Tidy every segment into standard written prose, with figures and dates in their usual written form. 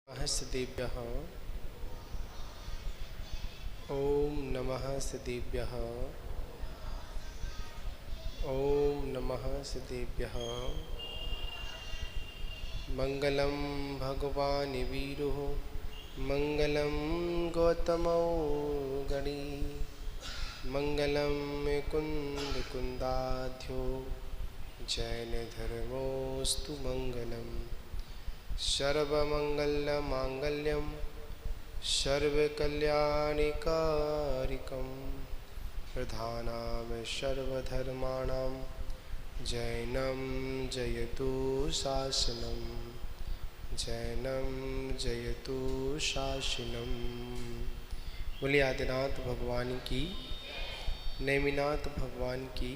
सदेभ्यः ॐ नमः सदेभ्यः ॐ नमः सदेभ्यः मंगलम भगवान् वीरो मंगलम गौतमो गणी मंगलम मुकुंद कुंदाध्यो जैन धर्मोस्तु मंगलम सर्वमंगलमांगल्यम सर्वकल्याणिकारिकं प्रधानां सर्वधर्माणां जैनं जयतु शासनं जैनं जयतु शासनं। बोलिए आदिनाथ भगवान की, नेमिनाथ भगवान की,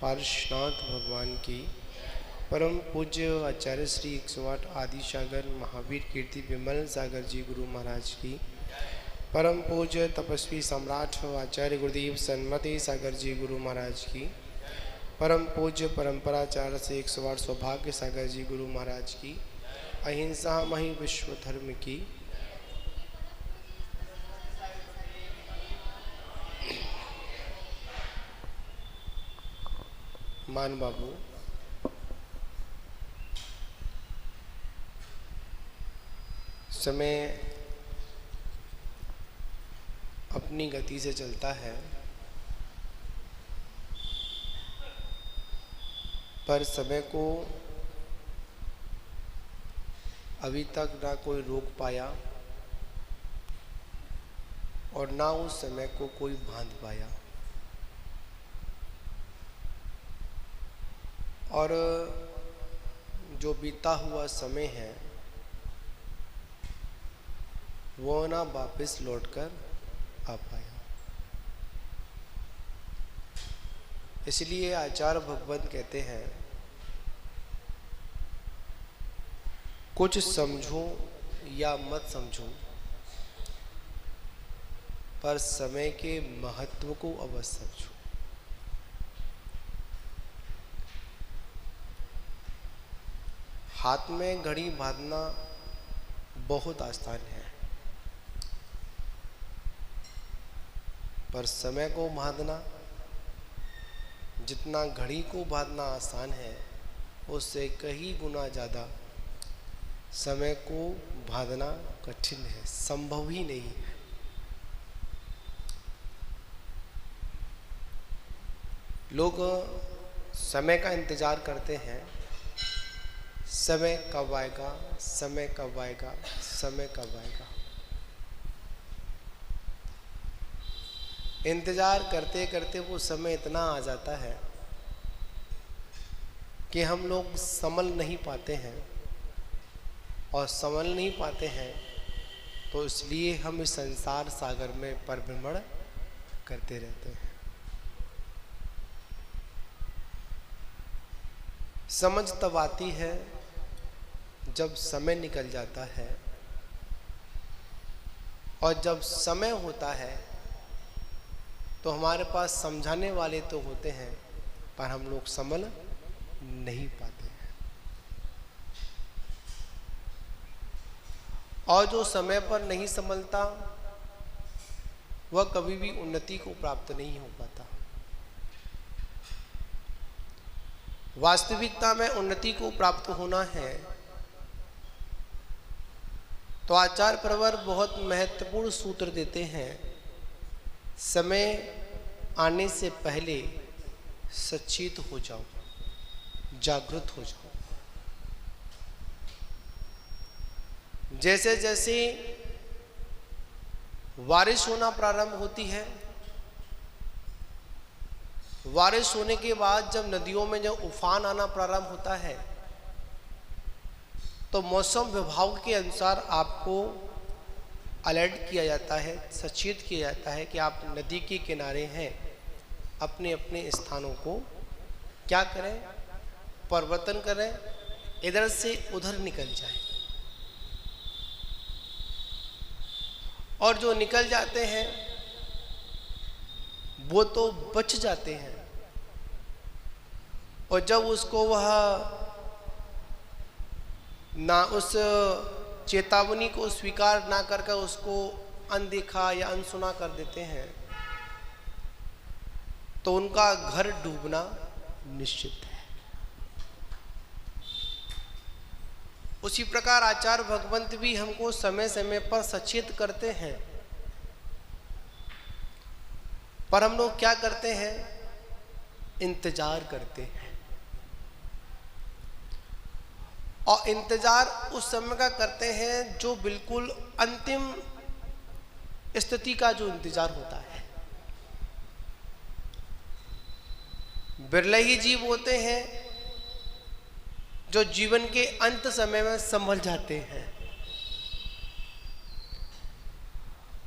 पार्श्वनाथ भगवान की, परम पूज्य आचार्य श्री 108 आदि सागर महावीर कीर्ति विमल सागर जी गुरु महाराज की, परम पूज्य तपस्वी सम्राट आचार्य गुरुदेव सन्मति सागर जी गुरु महाराज की, परम पूज्य परंपराचार्य से 108 सौभाग्य सागर जी गुरु महाराज की, अहिंसा मही विश्व धर्म की, मान बाबू समय अपनी गति से चलता है, पर समय को अभी तक ना कोई रोक पाया और ना उस समय को कोई बांध पाया। और जो बीता हुआ समय है वो ना वापस लौटकर आ पाया। इसलिए आचार्य भगवत कहते हैं, कुछ समझो या मत समझो पर समय के महत्व को अवश्य समझो। हाथ में घड़ी बांधना बहुत आसान है, पर समय को बांधना, जितना घड़ी को बांधना आसान है उससे कई गुना ज़्यादा समय को बांधना कठिन है, संभव ही नहीं है। लोग समय का इंतजार करते हैं, समय कब आएगा, समय कब आएगा, समय कब आएगा। इंतजार करते करते वो समय इतना आ जाता है कि हम लोग संभल नहीं पाते हैं, और संभल नहीं पाते हैं तो इसलिए हम इस संसार सागर में परिभ्रमण करते रहते हैं। समझ तब आती है जब समय निकल जाता है, और जब समय होता है तो हमारे पास समझाने वाले तो होते हैं पर हम लोग संभल नहीं पाते हैं। और जो समय पर नहीं संभलता वह कभी भी उन्नति को प्राप्त नहीं हो पाता। वास्तविकता में उन्नति को प्राप्त होना है तो आचार्य प्रवर बहुत महत्वपूर्ण सूत्र देते हैं, समय आने से पहले सचेत हो जाओ, जागृत हो जाओ। जैसे जैसे बारिश होना प्रारंभ होती है, बारिश होने के बाद जब नदियों में जब उफान आना प्रारंभ होता है तो मौसम विभाग के अनुसार आपको अलर्ट किया जाता है, सचेत किया जाता है कि आप नदी के किनारे हैं, अपने अपने स्थानों को क्या करें, परिवर्तन करें, इधर से उधर निकल जाएं। और जो निकल जाते हैं वो तो बच जाते हैं, और जब उसको वह ना उस चेतावनी को स्वीकार ना करके उसको अनदेखा या अनसुना कर देते हैं तो उनका घर डूबना निश्चित है। उसी प्रकार आचार्य भगवंत भी हमको समय समय पर सचेत करते हैं, पर हम लोग क्या करते हैं? इंतजार करते हैं। और इंतजार उस समय का करते हैं जो बिल्कुल अंतिम स्थिति का जो इंतजार होता है। बिरले ही जीव होते हैं जो जीवन के अंत समय में संभल जाते हैं,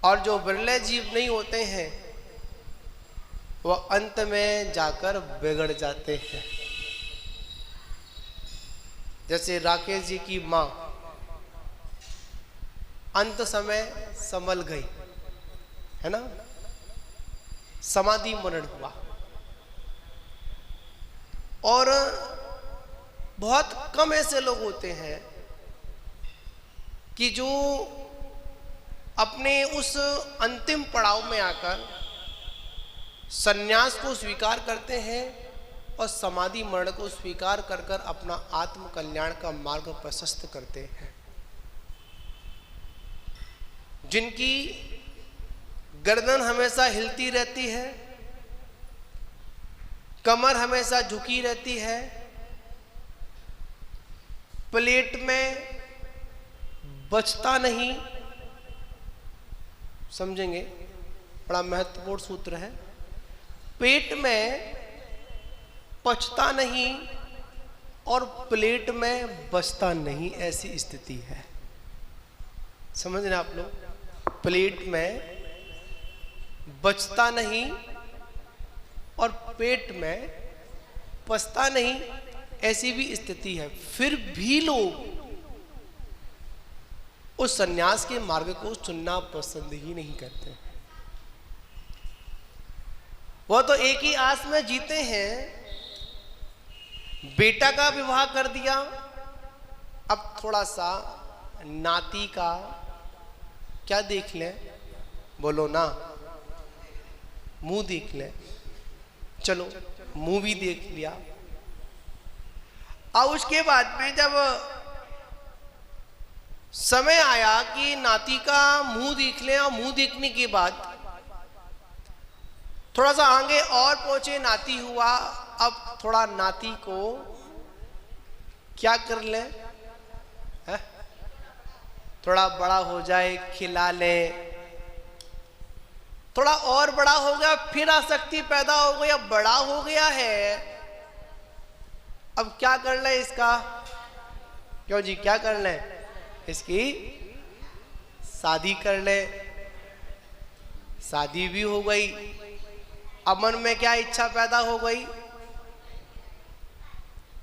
और जो बिरले जीव नहीं होते हैं वह अंत में जाकर बिगड़ जाते हैं। जैसे राकेश जी की माँ अंत समय संभल गई, है ना, समाधि मरण हुआ। और बहुत कम ऐसे लोग होते हैं कि जो अपने उस अंतिम पड़ाव में आकर संन्यास को स्वीकार करते हैं और समाधि मरण को स्वीकार कर कर अपना आत्म कल्याण का मार्ग प्रशस्त करते हैं। जिनकी गर्दन हमेशा हिलती रहती है, कमर हमेशा झुकी रहती है, प्लेट में बचता नहीं, समझेंगे, बड़ा महत्वपूर्ण सूत्र है। पेट में पचता नहीं और प्लेट में बचता नहीं, ऐसी स्थिति है। समझ रहे आप लोग? प्लेट में बचता नहीं और पेट में पचता नहीं, ऐसी भी स्थिति है। फिर भी लोग उस सन्यास के मार्ग को चुनना पसंद ही नहीं करते। वह तो एक ही आस में जीते हैं, बेटा का विवाह कर दिया, अब थोड़ा सा नाती का क्या देख लें, बोलो ना, मुंह देख लें। चलो मुंह भी देख लिया, और उसके बाद में जब समय आया कि नाती का मुंह देख लें, और मुंह देखने के बाद थोड़ा सा आगे और पहुंचे, नाती हुआ, अब थोड़ा नाती को क्या कर ले, है? थोड़ा बड़ा हो जाए, खिला ले, थोड़ा और बड़ा हो गया, फिर आसक्ति पैदा हो गई, अब बड़ा हो गया है, अब क्या कर ले इसका, क्यों जी क्या कर ले, इसकी शादी कर ले। शादी भी हो गई, अब मन में क्या इच्छा पैदा हो गई,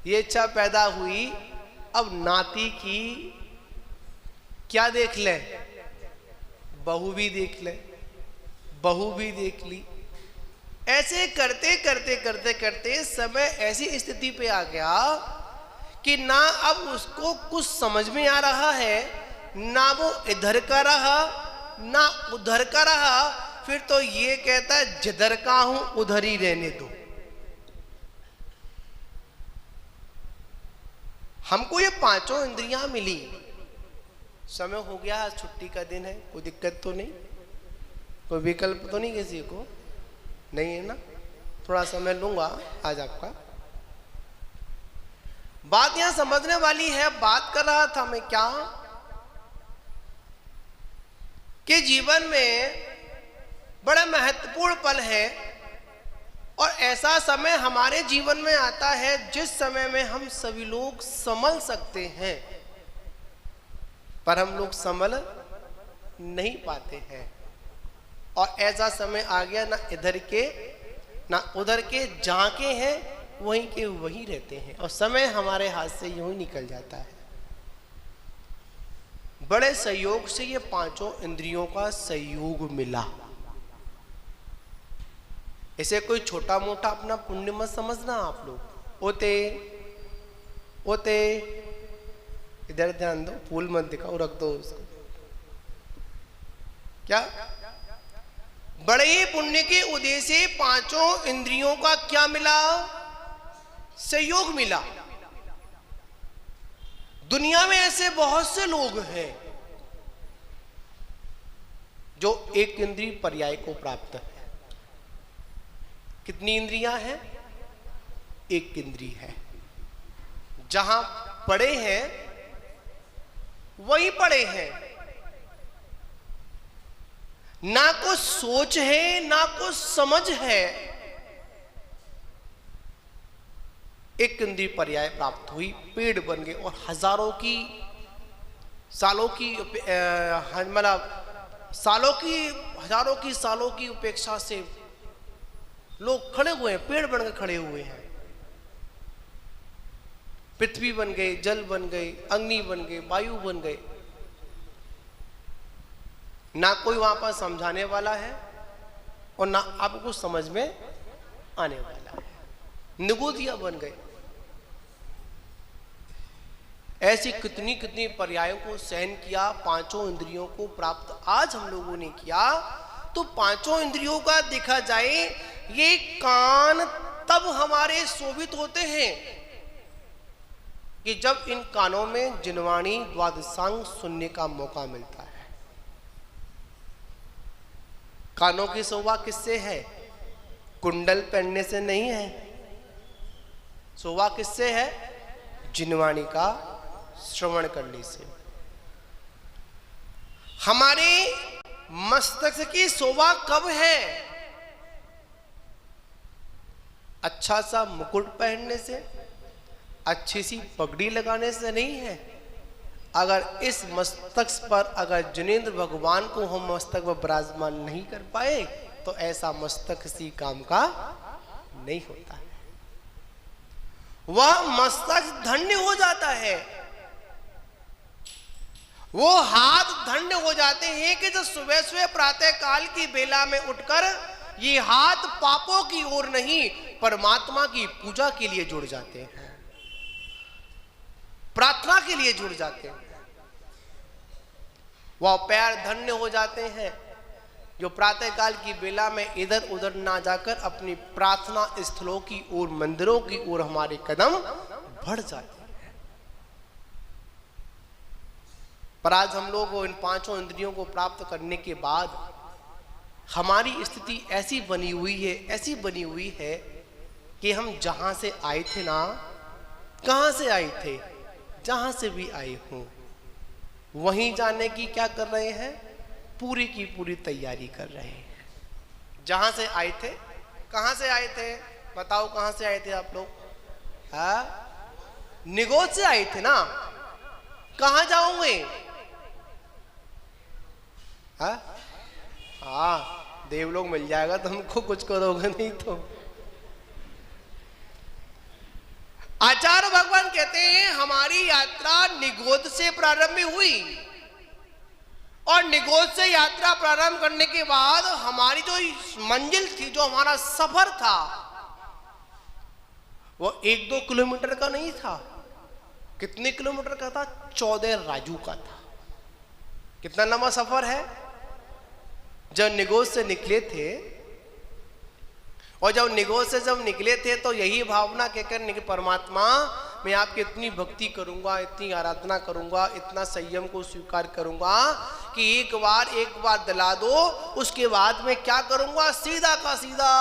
ये इच्छा पैदा हुई, अब नाती की क्या देख ले, बहू भी देख ले, बहू भी देख ली। ऐसे करते करते करते करते समय ऐसी स्थिति पे आ गया कि ना अब उसको कुछ समझ में आ रहा है, ना वो इधर का रहा ना उधर का रहा, फिर तो ये कहता है जिधर का हूं उधर ही रहने दो। हमको ये पांचों इंद्रियां मिली, समय हो गया, आज छुट्टी का दिन है, कोई दिक्कत तो नहीं, कोई विकल्प तो नहीं किसी को, नहीं है ना, थोड़ा समय लूंगा आज आपका। बात यहां समझने वाली है। बात कर रहा था मैं क्या, कि जीवन में बड़ा महत्वपूर्ण पल है, और ऐसा समय हमारे जीवन में आता है जिस समय में हम सभी लोग संभल सकते हैं, पर हम लोग संभल नहीं पाते हैं। और ऐसा समय आ गया, ना इधर के ना उधर के, जहां के हैं वहीं के वहीं रहते हैं, और समय हमारे हाथ से यूं ही निकल जाता है। बड़े सहयोग से ये पांचों इंद्रियों का सहयोग मिला। इसे कोई छोटा मोटा अपना पुण्य मत समझना आप लोग। ओते ओते इधर ध्यान दो, फूल मत दिखाओ, रख दो उसको। क्या बड़े पुण्य के उदय से पांचों इंद्रियों का क्या मिला? सहयोग मिला। दुनिया में ऐसे बहुत से लोग हैं जो एक इंद्रिय पर्याय को प्राप्त है। कितनी इंद्रियां हैं? एक इंद्रिय है। जहां पड़े हैं वही पड़े हैं, ना कुछ सोच है ना कुछ समझ है। एक इंद्रिय पर्याय प्राप्त हुई, पेड़ बन गए और हजारों की सालों की मतलब हजारों की सालों की उपेक्षा से लोग खड़े हुए हैं, पेड़ बनकर खड़े हुए हैं। पृथ्वी बन गई, जल बन गई, अग्नि बन गई, वायु बन गए। ना कोई वहां पर समझाने वाला है और ना आपको समझ में आने वाला है। निगोदिया बन गए। ऐसी कितनी कितनी पर्यायों को सहन किया, पांचों इंद्रियों को प्राप्त आज हम लोगों ने किया। तो पांचों इंद्रियों का देखा जाए, ये कान तब हमारे शोभित होते हैं कि जब इन कानों में जिनवाणी द्वादशांग सुनने का मौका मिलता है। कानों की शोभा किससे है? कुंडल पहनने से नहीं है। शोभा किससे है? जिनवाणी का श्रवण करने से। हमारे मस्तक की शोभा कब है? अच्छा सा मुकुट पहनने से, अच्छी सी पगड़ी लगाने से नहीं है। अगर इस मस्तक पर अगर जिनेंद्र भगवान को हम मस्तक पर विराजमान नहीं कर पाए तो ऐसा मस्तक किसी काम का नहीं होता है। वह मस्तक धन्य हो जाता है, वो हाथ धन्य हो जाते हैं कि जो सुबह सुबह प्रातः काल की बेला में उठकर ये हाथ पापों की ओर नहीं परमात्मा की पूजा के लिए जुड़ जाते हैं, प्रार्थना के लिए जुड़ जाते हैं। वह पैर धन्य हो जाते हैं जो प्रातः काल की बेला में इधर उधर ना जाकर अपनी प्रार्थना स्थलों की ओर, मंदिरों की ओर हमारे कदम बढ़ जाते हैं। पर आज हम लोग इन पांचों इंद्रियों को प्राप्त करने के बाद हमारी स्थिति ऐसी बनी हुई है कि हम जहां से आए थे ना, कहां से आए थे, जहां से भी आए हों वहीं जाने की क्या कर रहे हैं? पूरी की पूरी तैयारी कर रहे हैं। जहां से आए थे, कहां से आए थे? बताओ कहां से आए थे आप लोग? निगोद से आए थे ना? कहां जाओगे? हाँ, देवलोक मिल जाएगा तुमको, कुछ करोगे नहीं तो। आचार्य भगवान कहते हैं हमारी यात्रा निगोद से प्रारंभ हुई और निगोद से यात्रा प्रारंभ करने के बाद हमारी जो मंजिल थी, जो हमारा सफर था, वो 1-2 किलोमीटर का नहीं था। कितने किलोमीटर का था? 14 राजू का था। कितना लंबा सफर है? जब निगोद से निकले थे और जब निगोद से जब निकले थे तो यही भावना कहकर कि परमात्मा मैं आपकी इतनी भक्ति करूंगा, इतनी आराधना करूंगा, इतना संयम को स्वीकार करूंगा कि एक बार दिला दो, उसके बाद में क्या करूंगा? सीधा का सीधा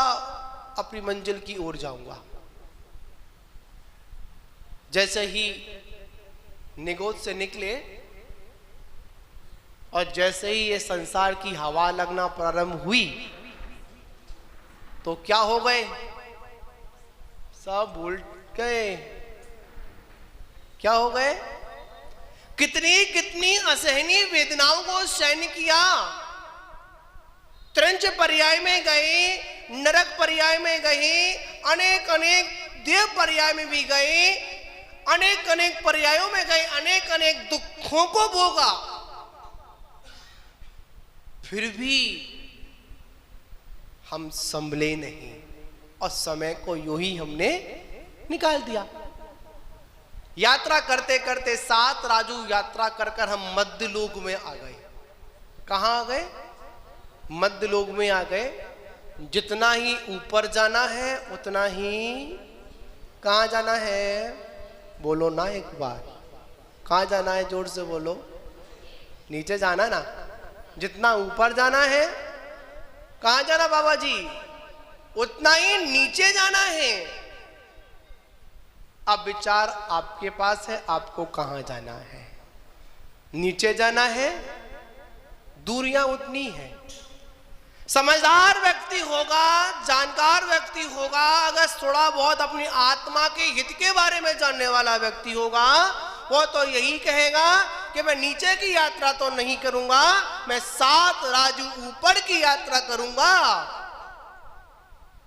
अपनी मंजिल की ओर जाऊंगा। जैसे ही निगोद से निकले और जैसे ही ये संसार की हवा लगना प्रारंभ हुई तो क्या हो गए? सब उल्ट गए। क्या हो गए? कितनी कितनी असहनीय वेदनाओं को सहन किया। त्रंच पर्याय में गए, नरक पर्याय में गए, अनेक अनेक देव पर्याय में भी गए, अनेक अनेक पर्यायों में गए, अनेक अनेक दुखों को भोगा, फिर भी हम संभले नहीं और समय को यूं ही हमने निकाल दिया। यात्रा करते करते 7 राजू यात्रा कर कर हम मध्य लोक में आ गए। कहाँ आ गए? मध्य लोक में आ गए। जितना ही ऊपर जाना है उतना ही कहाँ जाना है? बोलो ना एक बार, कहाँ जाना है? जोर से बोलो। नीचे जाना ना। जितना ऊपर जाना है, कहाँ जाना बाबा जी? उतना ही नीचे जाना है। अब विचार आपके पास है, आपको कहां जाना है? नीचे जाना है, दूरियां उतनी है। समझदार व्यक्ति होगा, जानकार व्यक्ति होगा, अगर थोड़ा बहुत अपनी आत्मा के हित के बारे में जानने वाला व्यक्ति होगा, वो तो यही कहेगा कि मैं नीचे की यात्रा तो नहीं करूंगा, मैं 7 राजू ऊपर की यात्रा करूंगा।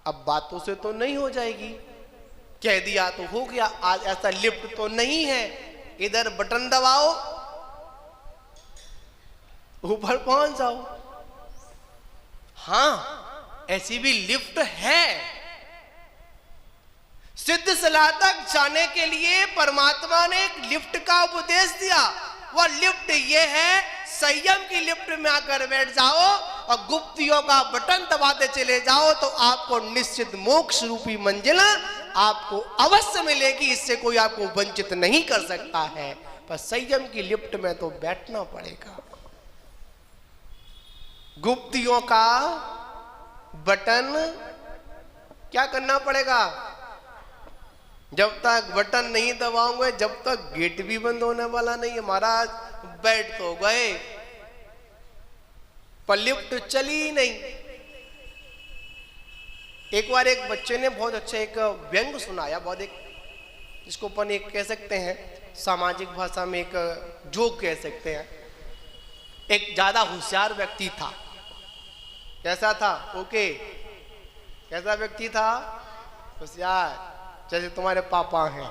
अब बातों से तो नहीं हो जाएगी, कह दिया तो हो गया। आज ऐसा लिफ्ट तो नहीं है, इधर बटन दबाओ ऊपर पहुंच जाओ। हां, ऐसी भी लिफ्ट है। सिद्ध सलाह तक जाने के लिए परमात्मा ने एक लिफ्ट का उपदेश दिया। वह लिफ्ट यह है, संयम की लिफ्ट में आकर बैठ जाओ और गुप्तियों का बटन दबाते चले जाओ तो आपको निश्चित मोक्ष रूपी मंजिल आपको अवश्य मिलेगी। इससे कोई आपको वंचित नहीं कर सकता है, पर संयम की लिफ्ट में तो बैठना पड़ेगा। गुप्तियों का बटन क्या करना पड़ेगा? जब तक बटन नहीं दबाओगे, जब तक गेट भी बंद होने वाला नहीं है। महाराज बैठ तो गए पर लिफ्ट चली ही नहीं। एक बार एक बच्चे ने बहुत अच्छा एक व्यंग सुनाया, बहुत एक जिसको अपन एक कह सकते हैं सामाजिक भाषा में एक जोक कह सकते हैं। एक ज्यादा होशियार व्यक्ति था। कैसा था? ओके, कैसा व्यक्ति था? होशियार, जैसे तुम्हारे पापा हैं।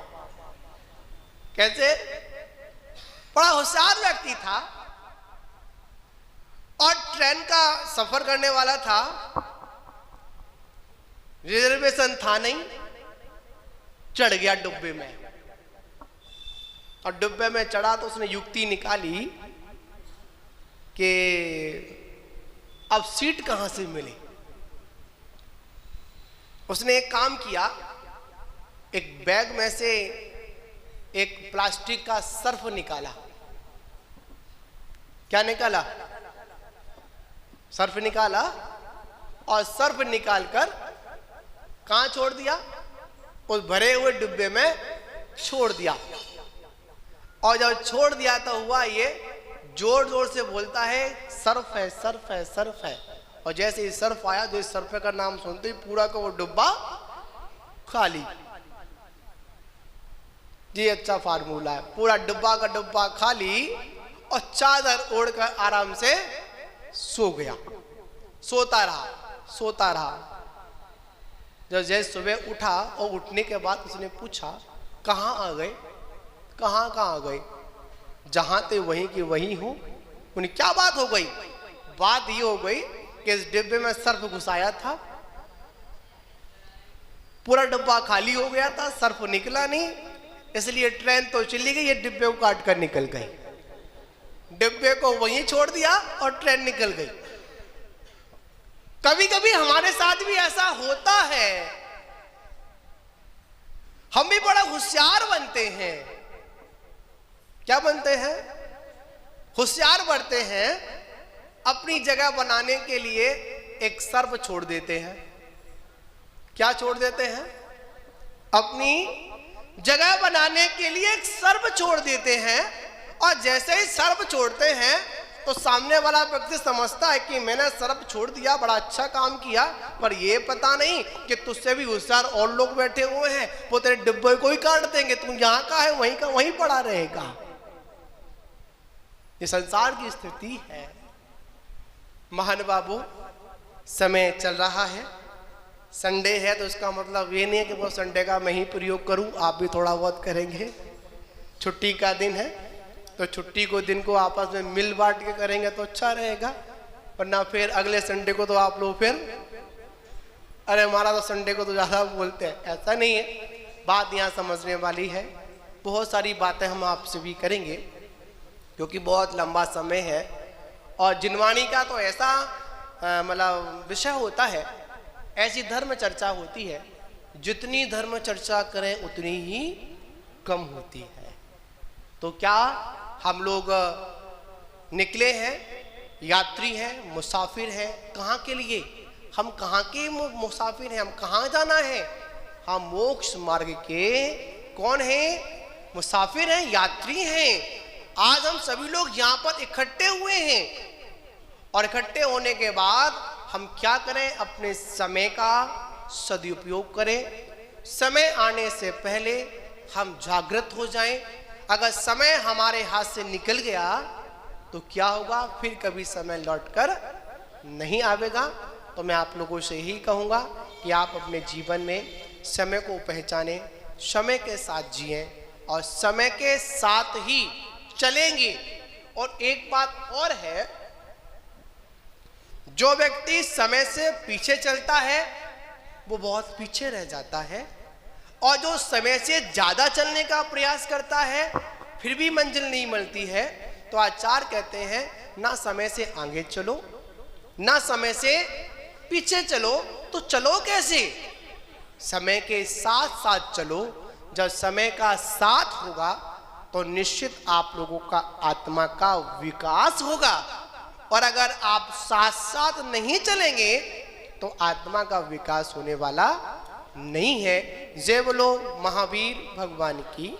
कैसे? बड़ा होशियार व्यक्ति था और ट्रेन का सफर करने वाला था। रिजर्वेशन था नहीं, चढ़ गया डिब्बे में। और डिब्बे में चढ़ा तो उसने युक्ति निकाली कि अब सीट कहां से मिले। उसने एक काम किया, एक बैग में से एक प्लास्टिक का सर्फ निकाला। क्या निकाला? सर्फ निकाला और सर्फ निकालकर कहां छोड़ दिया? उस भरे हुए डिब्बे में छोड़ दिया। और जब छोड़ दिया तो हुआ ये, जोर जोर से बोलता है सर्फ है, सर्फ है, सर्फ है। और जैसे ही सर्फ आया, जो इस सर्फ का नाम सुनते ही पूरा का वो डिब्बा खाली। ये अच्छा फार्मूला है। पूरा डिब्बा का डिब्बा खाली और चादर ओढ़कर आराम से सो गया। सोता रहा, सोता रहा। जब जैसे सुबह उठा और उठने के बाद उसने पूछा कहाँ आ गए? कहाँ आ गए? जहां थे वहीं की वहीं हो। उन्हें क्या बात हो गई? बात ये हो गई कि इस डिब्बे में सर्फ घुसाया था, पूरा डिब्बा खाली हो गया था, सर्फ निकला नहीं, इसलिए ट्रेन तो चली गई, ये डिब्बे को काट कर निकल गई। डिब्बे को वहीं छोड़ दिया और ट्रेन निकल गई। कभी कभी हमारे साथ भी ऐसा होता है। हम भी बड़ा होशियार बनते हैं। क्या बनते हैं? होशियार बनते हैं। अपनी जगह बनाने के लिए एक सर्फ छोड़ देते हैं। क्या छोड़ देते हैं? अपनी जगह बनाने के लिए एक सर्फ छोड़ देते हैं। और जैसे ही सर्फ छोड़ते हैं तो सामने वाला व्यक्ति समझता है कि मैंने सर्फ छोड़ दिया, बड़ा अच्छा काम किया, पर ये पता नहीं कि तुझसे भी होशियार और लोग बैठे हुए हैं, वो तेरे डिब्बे को ही काट देंगे। तू यहाँ का है, वहीं का वहीं पड़ा रहेगा। ये संसार की स्थिति है। महान बाबू, समय चल रहा है, संडे है तो इसका मतलब ये नहीं है कि वो संडे का मैं ही प्रयोग करूं, आप भी थोड़ा बहुत करेंगे। छुट्टी का दिन है तो छुट्टी को दिन को आपस में मिल बांट के करेंगे तो अच्छा रहेगा, वरना फिर अगले संडे को तो आप लोग फिर अरे हमारा तो संडे को तो ज़्यादा बोलते हैं। ऐसा नहीं है, बात यहाँ समझने वाली है। बहुत सारी बातें हम आपसे भी करेंगे क्योंकि बहुत लंबा समय है। और जिनवाणी का तो ऐसा मतलब विषय होता है, ऐसी धर्म चर्चा होती है, जितनी धर्म चर्चा करें उतनी ही कम होती है। तो क्या हम लोग निकले हैं, यात्री हैं, मुसाफिर हैं, कहाँ के लिए? हम कहाँ के मुसाफिर हैं? हम कहाँ जाना है? हम मोक्ष मार्ग के कौन हैं? मुसाफिर हैं, यात्री हैं। आज हम सभी लोग यहाँ पर इकट्ठे हुए हैं और इकट्ठे होने के बाद हम क्या करें? अपने समय का सदुपयोग करें। समय आने से पहले हम जागृत हो जाएं। अगर समय हमारे हाथ से निकल गया तो क्या होगा? फिर कभी समय लौटकर नहीं आवेगा। तो मैं आप लोगों से यही कहूँगा कि आप अपने जीवन में समय को पहचानें, समय के साथ जिएं और समय के साथ ही चलेंगे। और एक बात और है, जो व्यक्ति समय से पीछे चलता है वो बहुत पीछे रह जाता है, और जो समय से ज्यादा चलने का प्रयास करता है फिर भी मंजिल नहीं मिलती है। तो आचार्य कहते हैं, ना समय से आगे चलो ना समय से पीछे चलो, तो चलो कैसे? समय के साथ साथ चलो। जब समय का साथ होगा तो निश्चित आप लोगों का आत्मा का विकास होगा, और अगर आप साथ साथ नहीं चलेंगे तो आत्मा का विकास होने वाला नहीं है। जय बोलो महावीर भगवान की।